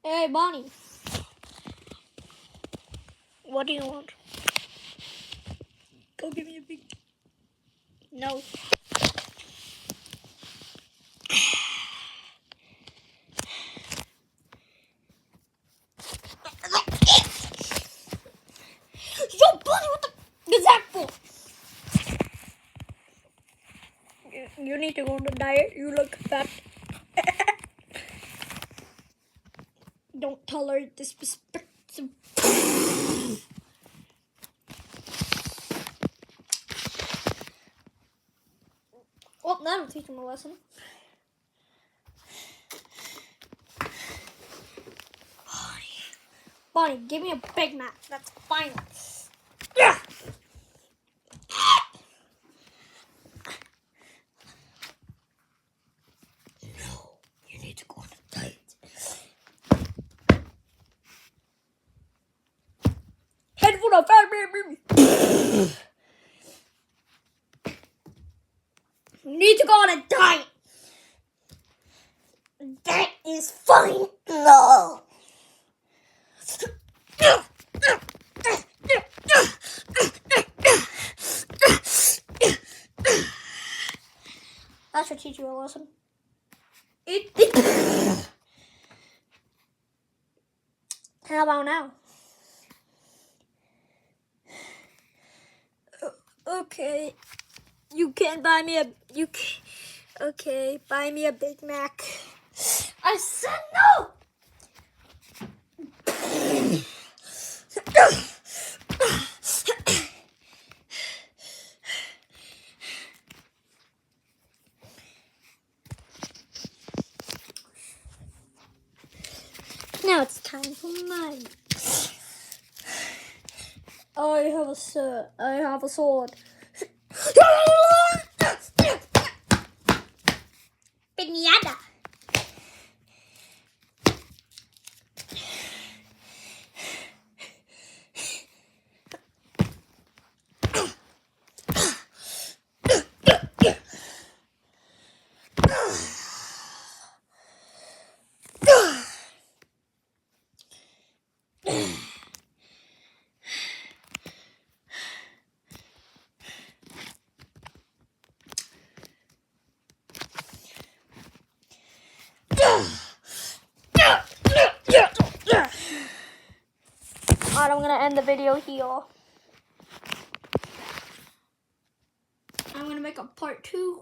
Hey, Bonnie. What do you want? Go give me a big... No. Yo, Bonnie, what the is that for? You need to go on a diet. You look fat. Don't tolerate disrespect. Well, that'll teach him a lesson. Bonnie, give me a Big Mac. That's fine. Yeah. No, you need to go on a diet. Head for the fat baby. You need to go on a diet. That is fine. No. That should teach you a lesson. How about now? Okay. You can buy me a... Okay, buy me a Big Mac. I said no! Now it's time for mine. I have a sword. Pinata. Alright, I'm gonna end the video here. I'm gonna make a part 2.